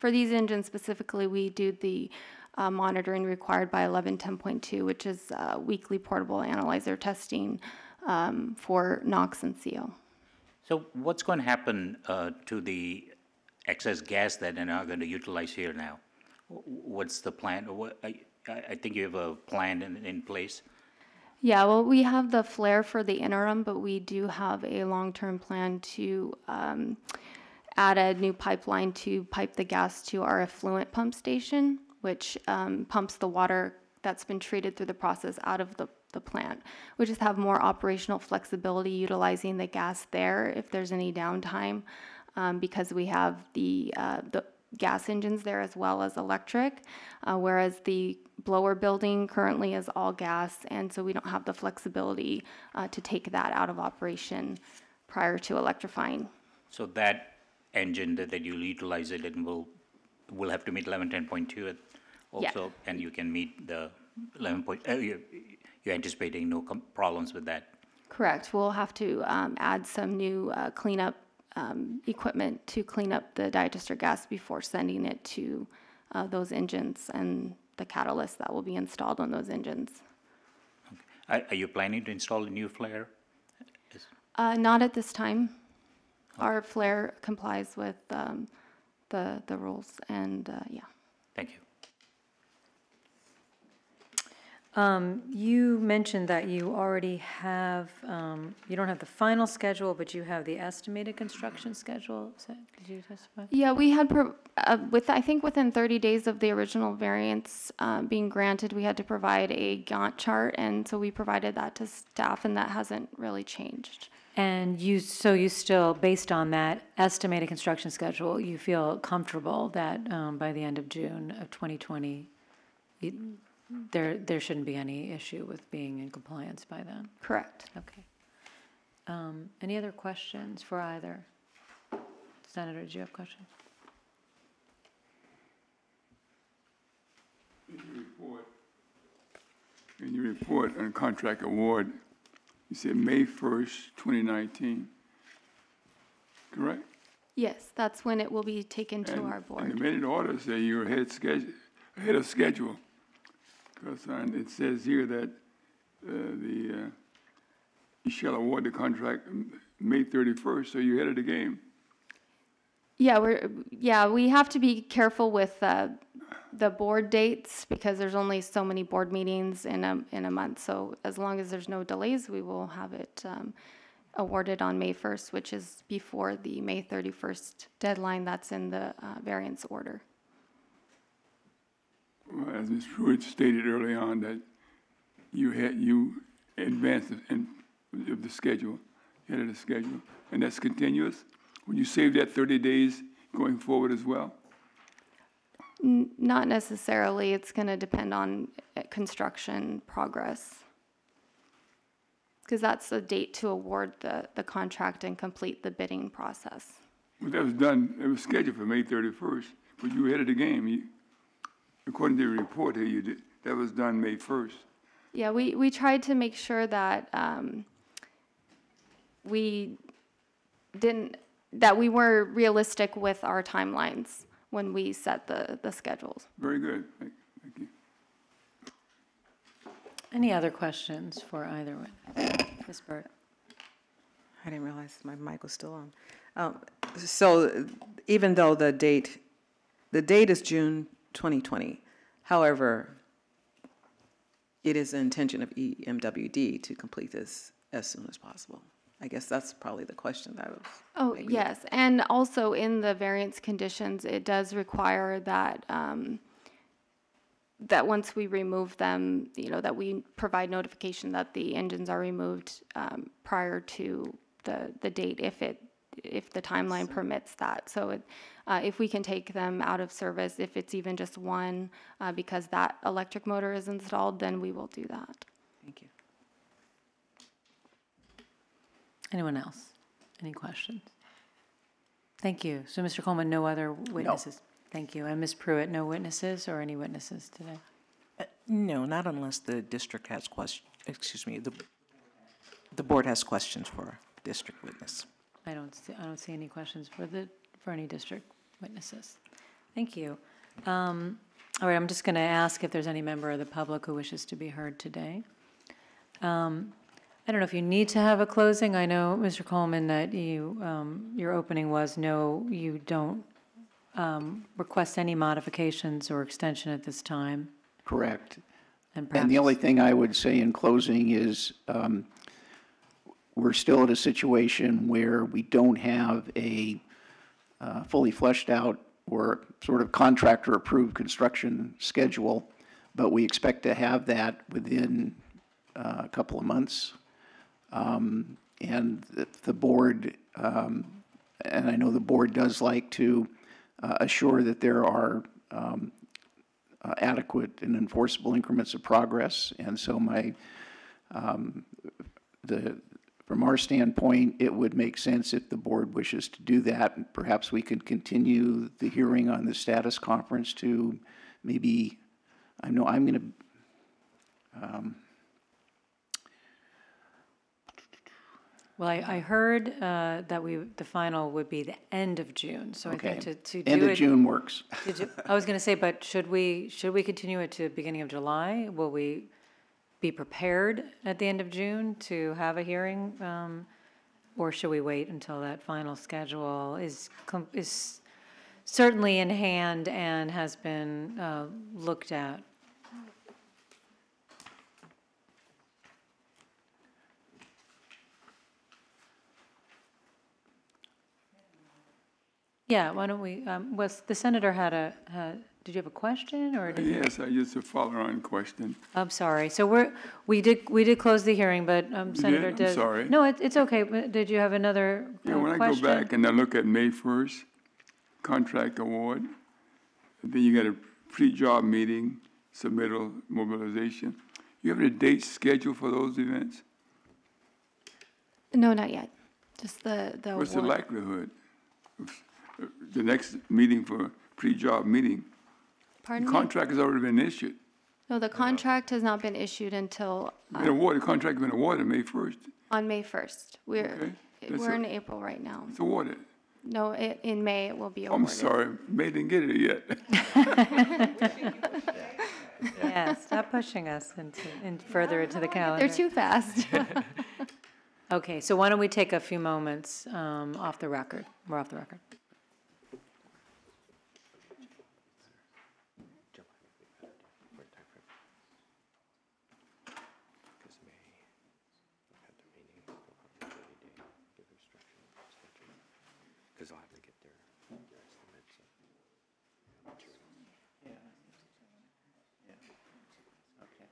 these engines specifically, we do the monitoring required by 1110.2, which is weekly portable analyzer testing for NOx and CO. So what's going to happen to the excess gas that they're not going to utilize here now? What's the plan? I think you have a plan in place. Yeah, well, we have the flare for the interim, but we do have a long-term plan to add a new pipeline to pipe the gas to our effluent pump station, which pumps the water that's been treated through the process out of the plant. We just have more operational flexibility utilizing the gas there if there's any downtime, because we have the gas engines there as well as electric, whereas the blower building currently is all gas, and so we don't have the flexibility to take that out of operation prior to electrifying. So that engine that you'll utilize it and will have to meet 1110.2 also, and you can meet the 11. You're anticipating no problems with that? Correct. We'll have to add some new cleanup equipment to clean up the digester gas before sending it to those engines and the catalyst that will be installed on those engines. Okay. Are you planning to install a new flare? Not at this time. Our flare complies with the rules, and yeah. Thank you. You mentioned that you already have, you don't have the final schedule, but you have the estimated construction schedule. Did you testify? Yeah, we had, I think within 30 days of the original variance being granted, we had to provide a Gantt chart, and so we provided that to staff, and that hasn't really changed. And so you still, based on that estimated construction schedule, you feel comfortable that by the end of June of 2020, there shouldn't be any issue with being in compliance by then? Correct. Okay. Any other questions for either? Senator, did you have questions? In your report on contract award, you said May 1st, 2019, correct? Yes, that's when it will be taken to our And board. the minute order say you're ahead of schedule. Because it says here that you shall award the contract May 31st, so you're ahead of the game. Yeah, we have to be careful with the board dates because there's only so many board meetings in a month. So as long as there's no delays, we will have it awarded on May 1st, which is before the May 31st deadline that's in the variance order. Well, as Ms. Pruitt stated early on, that you advanced of the schedule, ahead of the schedule, and that's continuous. Would you save that 30 days going forward as well? Not necessarily. It's going to depend on construction progress. Because that's the date to award the contract and complete the bidding process. Well, that was done, it was scheduled for May 31st, but you were ahead of the game. According to your report here, that was done May 1st. Yeah, we tried to make sure that we were realistic with our timelines when we set the schedules. Very good. Thank you. Any other questions for either one? Ms. Burt? I didn't realize my mic was still on. So even though the date is June 2020, however, it is the intention of EMWD to complete this as soon as possible. I guess that's probably the question that I was. Oh, yes, and also in the variance conditions, it does require that, that once we remove them, that we provide notification that the engines are removed prior to the date if the timeline permits that. So if we can take them out of service, if it's even just one, because that electric motor is installed, then we will do that. Thank you. Anyone else? Any questions? Thank you. So, Mr. Coleman, no other witnesses? Thank you. And Ms. Pruitt, no witnesses or any witnesses today? No, not unless the district has the board has questions for district witness. I don't see any questions for any district witnesses. Thank you. All right, I'm just going to ask if there's any member of the public who wishes to be heard today. I don't know if you need to have a closing. I know, Mr. Coleman, that your opening was no, you don't request any modifications or extension at this time. Correct. And the only thing I would say in closing is we're still at a situation where we don't have a fully fleshed out or sort of contractor-approved construction schedule, but we expect to have that within a couple of months. And the board, and I know the board does like to assure that there are adequate and enforceable increments of progress. And so from our standpoint, it would make sense if the board wishes to do that. Perhaps we could continue the hearing on the status conference to maybe, I know I'm going to, well, I heard that the final would be the end of June. So okay. I think to end do of it, June works. I was going to say, but should we continue it to the beginning of July? Will we be prepared at the end of June to have a hearing, or should we wait until that final schedule is certainly in hand and has been looked at? Yeah, why don't we, was the senator did you have a question or? Yes, I just a follow-on question. I'm sorry. So we did close the hearing, but Senator did. I'm sorry. No, it's okay. But did you have another Yeah, when question? I go back and I look at May 1st, contract award, then you got a pre-job meeting, submittal, mobilization. You have a date scheduled for those events? No, not yet. Just the What's the award. likelihood of the next meeting for pre-job meeting? Pardon The me? contract has already been issued. No, the contract has not been issued until Been awarded, the contract has been awarded May 1st. on May 1st. Okay. We're in April right now. It's awarded. No, in May it will be I'm awarded. sorry, May didn't get it yet. Yeah, stop pushing us further into the calendar. They're too fast. Okay, so why don't we take a few moments off the record? We're off the record. Because I'll have to get their estimates. Okay.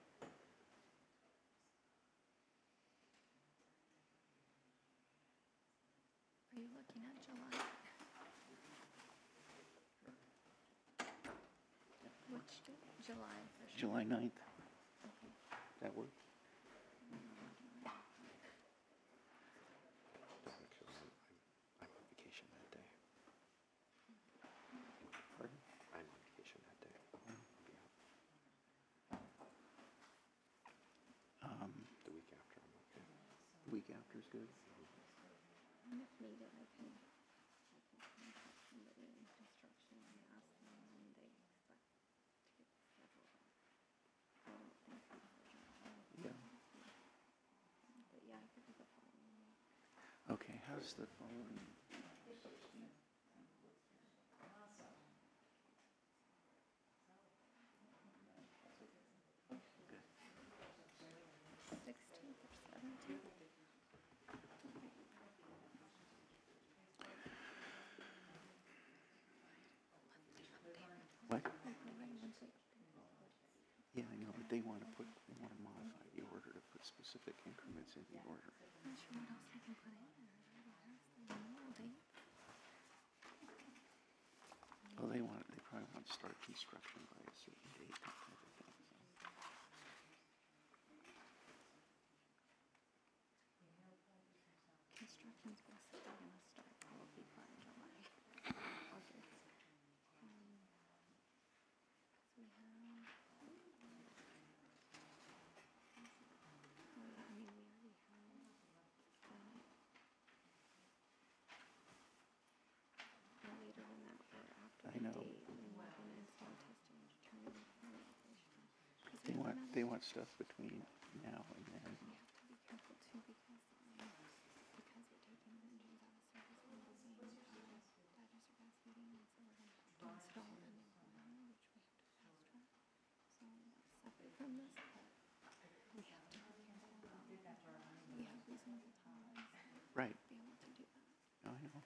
Are you looking at July? Which July? July 9th. That work? I'm on vacation that day. Pardon? I'm on vacation that day. The week after, I'm okay. The week after is good. Okay, how's the following? They want to modify the order to put specific increments in the order. Well, they probably want to start construction by a certain date, that type of thing. So. Construction's best that they're gonna start probably by July, August. We have, I mean, we already have, later than that, or after I the know. date, and we're gonna install testing and determine the final operation. 'Cause They want stuff between now and then. we have to be careful too, because we're taking the engines out of service when the same digester gas heating, and so we're gonna have to install a new one, which we have to fast track. So that's separate from this, but we have to be careful. We have reasonable timelines Right. to be able to do that. I know.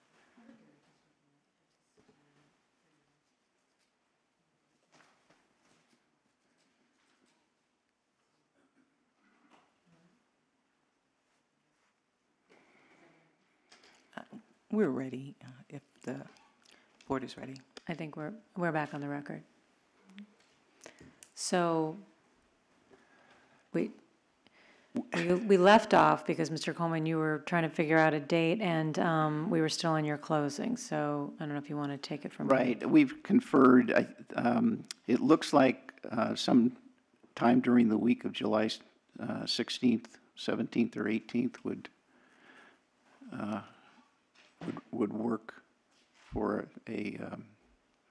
We're ready, if the board is ready. I think we're back on the record. So we left off because, Mr. Coleman, you were trying to figure out a date, and we were still in your closing. So I don't know if you want to take it from here. Right. We've conferred. It looks like some time during the week of July 16th, 17th, or 18th would work for a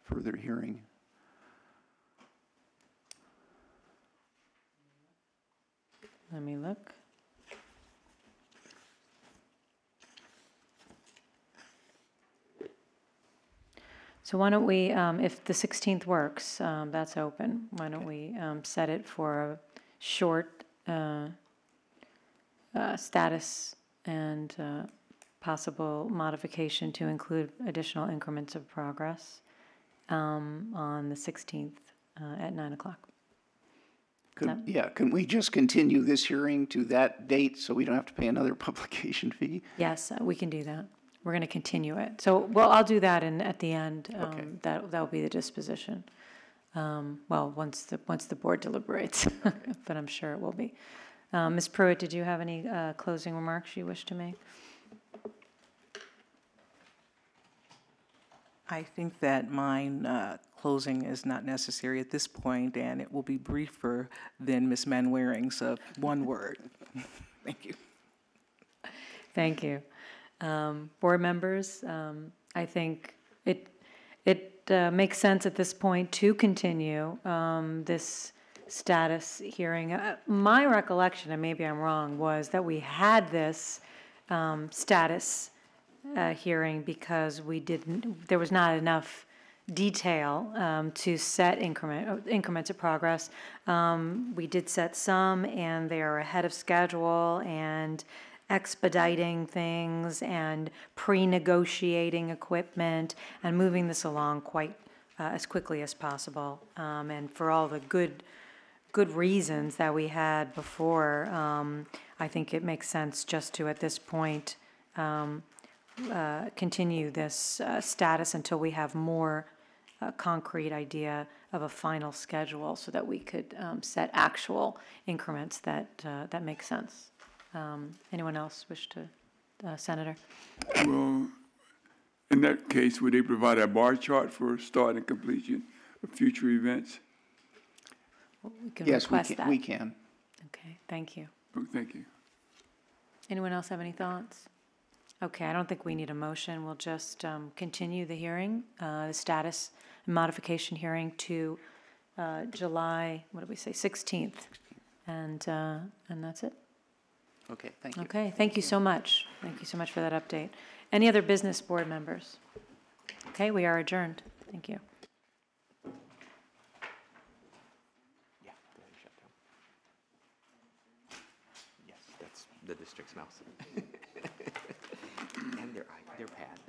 further hearing. Let me look. So why don't we, if the 16th works, that's open, why don't we set it for a short status and possible modification to include additional increments of progress on the 16th at 9 o'clock. Can we just continue this hearing to that date so we don't have to pay another publication fee? Yes, we can do that. We're going to continue it. So, well, I'll do that at the end. Okay. That'll be the disposition. Well, once the board deliberates, but I'm sure it will be. Ms. Pruitt, did you have any closing remarks you wish to make? I think that mine closing is not necessary at this point, and it will be briefer than Ms. Manwaring's of one word. Thank you. Thank you. Board members, I think it makes sense at this point to continue this status hearing. My recollection, and maybe I'm wrong, was that we had this status hearing because there was not enough detail to set increments of progress. We did set some, and they are ahead of schedule, and expediting things and pre-negotiating equipment and moving this along quite as quickly as possible. And for all the good reasons that we had before, I think it makes sense just to, at this point, continue this status until we have more concrete idea of a final schedule so that we could set actual increments that make sense. Anyone else wish to, Senator? Well, in that case, would they provide a bar chart for start and completion of future events? Well, we can Yes, request that. we can. Okay, thank you. Oh, thank you. Anyone else have any thoughts? Okay, I don't think we need a motion. We'll just continue the hearing, the status and modification hearing to July, what did we say, 16th. And that's it. Okay, thank you. Okay, thank you so much. Thank you so much for that update. Any other business, board members? Okay, we are adjourned. Thank you. Yeah, go ahead and shut down. Yes, that's the district's mouse. And their pad.